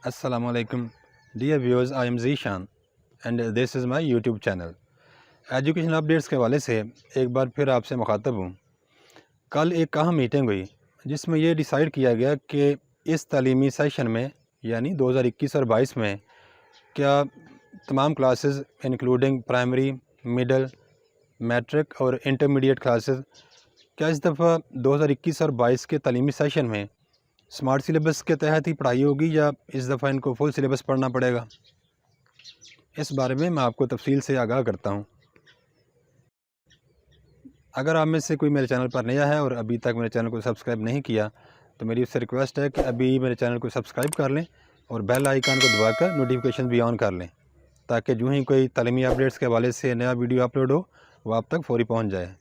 Assalamu alaikum. Dear viewers, I am Zishan and this is my YouTube channel. Education updates के हवाले से एक बार फिर आपसे मुखातब हूँ। कल एक अहम मीटिंग हुई जिसमें ये डिसाइड किया गया कि इस तालीमी सेशन में यानी 2021 और 22 में क्या तमाम classes including primary, middle, matric और इंटरमीडिएट क्लासेस क्या इस दफ़ा 2021 और 22 के तालीमी सेशन में स्मार्ट सिलेबस के तहत ही पढ़ाई होगी या इस दफ़ा इनको फुल सिलेबस पढ़ना पड़ेगा। इस बारे में मैं आपको तफसील से आगाह करता हूँ। अगर आप में से कोई मेरे चैनल पर नया है और अभी तक मेरे चैनल को सब्सक्राइब नहीं किया तो मेरी उससे रिक्वेस्ट है कि अभी मेरे चैनल को सब्सक्राइब कर लें और बेल आइकन को दबाकर नोटिफिकेशन भी ऑन कर लें ताकि जो ही कोई तालीमी अपडेट्स के हवाले से नया वीडियो अपलोड हो वो आप तक फौरी पहुँच जाए।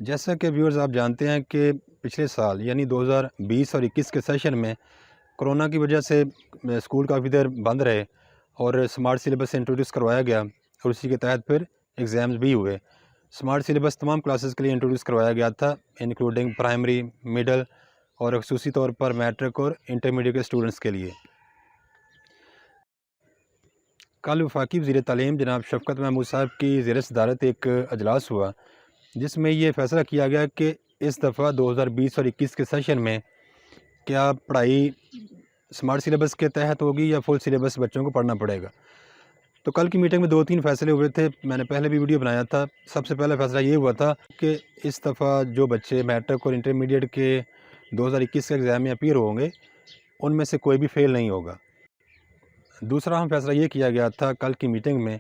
जैसा कि व्यूअर्स आप जानते हैं कि पिछले साल यानी 2020 और 21 के सेशन में कोरोना की वजह से स्कूल काफ़ी देर बंद रहे और स्मार्ट सिलेबस इंट्रोड्यूस करवाया गया और उसी के तहत फिर एग्ज़ाम्स भी हुए। स्मार्ट सिलेबस तमाम क्लासेस के लिए इंट्रोड्यूस करवाया गया था इंक्लूडिंग प्राइमरी, मिडल और ख़ुसूसी तौर पर मैट्रिक और इंटरमीडिएट के स्टूडेंट्स के लिए। कल वफाकी वज़ीर तालीम जनाब शफ़क़त महमूद साहब की ज़ेर सदारत एक अजलास हुआ जिसमें ये फ़ैसला किया गया कि इस दफ़ा 2020 और 21 के सेशन में क्या पढ़ाई स्मार्ट सिलेबस के तहत होगी या फुल सिलेबस बच्चों को पढ़ना पड़ेगा। तो कल की मीटिंग में 2-3 फ़ैसले हुए थे। मैंने पहले भी वीडियो बनाया था। सबसे पहला फ़ैसला ये हुआ था कि इस दफ़ा जो बच्चे मैट्रिक और इंटरमीडिएट के 2021 के एग्ज़ाम में अपीयर होंगे उनमें से कोई भी फ़ेल नहीं होगा। दूसरा अहम फ़ैसला ये किया गया था कल की मीटिंग में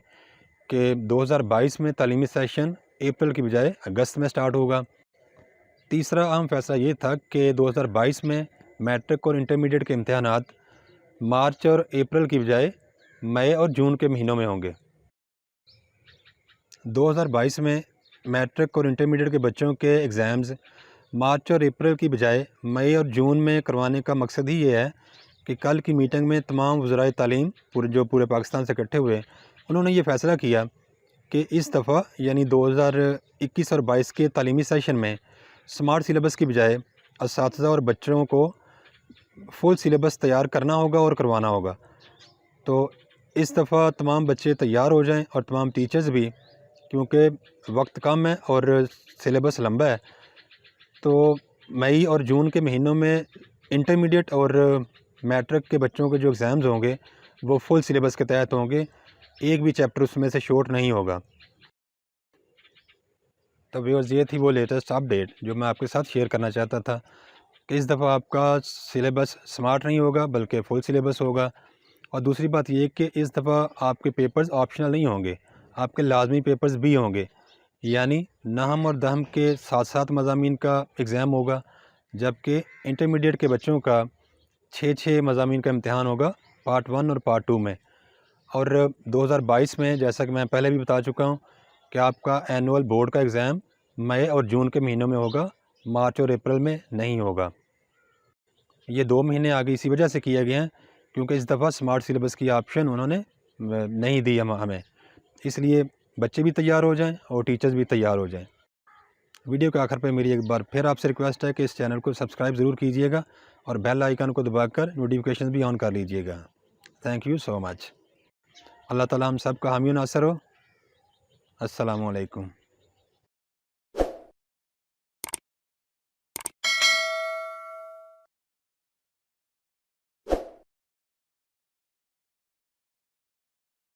कि 2022 में तालीमी सेशन अप्रैल की बजाय अगस्त में स्टार्ट होगा। तीसरा अहम फ़ैसला ये था कि 2022 में मैट्रिक और इंटरमीडिएट के इम्तहानात मार्च और अप्रैल की बजाय मई और जून के महीनों में होंगे। 2022 में मैट्रिक और इंटरमीडिएट के बच्चों के एग्ज़ाम्स मार्च और अप्रैल की बजाय मई और जून में करवाने का मकसद ही ये है कि कल की मीटिंग में तमाम वज़राए तालीम पूरे पाकिस्तान से इकट्ठे हुए उन्होंने ये फ़ैसला किया कि इस दफ़ा यानी 2021 और 22 के तालीमी सेशन में स्मार्ट सिलेबस की बजाय असातिज़ा और बच्चों को फुल सिलेबस तैयार करना होगा और करवाना होगा। तो इस दफ़ा तमाम बच्चे तैयार हो जाएं और तमाम टीचर्स भी, क्योंकि वक्त कम है और सिलेबस लंबा है। तो मई और जून के महीनों में इंटरमीडिएट और मैट्रिक के बच्चों के जो एग्ज़ाम्स होंगे वो फुल सिलेबस के तहत होंगे, एक भी चैप्टर उसमें से शॉर्ट नहीं होगा। तो व्यूअर्स ये थी वो लेटेस्ट अपडेट जो मैं आपके साथ शेयर करना चाहता था कि इस दफ़ा आपका सिलेबस स्मार्ट नहीं होगा बल्कि फुल सिलेबस होगा। और दूसरी बात ये कि इस दफ़ा आपके पेपर्स ऑप्शनल नहीं होंगे, आपके लाजमी पेपर्स भी होंगे। यानी नहम और दहम के साथ साथ मज़ामीन का एग्ज़ाम होगा, जबकि इंटरमीडिएट के बच्चों का 6 मज़ामीन का इम्तहान होगा पार्ट 1 और पार्ट 2 में। और 2022 में जैसा कि मैं पहले भी बता चुका हूँ कि आपका एनुअल बोर्ड का एग्ज़ाम मई और जून के महीनों में होगा, मार्च और अप्रैल में नहीं होगा। ये 2 महीने आगे इसी वजह से किए गए हैं क्योंकि इस दफ़ा स्मार्ट सिलेबस की ऑप्शन उन्होंने नहीं दी हमें, इसलिए बच्चे भी तैयार हो जाएं और टीचर्स भी तैयार हो जाएं। वीडियो के आखिर पे मेरी एक बार फिर आपसे रिक्वेस्ट है कि इस चैनल को सब्सक्राइब ज़रूर कीजिएगा और बेल आइकन को दबाकर नोटिफिकेशन भी ऑन कर लीजिएगा। Thank you so much. Allah ताला हम सब का हामी नासर हो। अस्सलामु अलैकुम।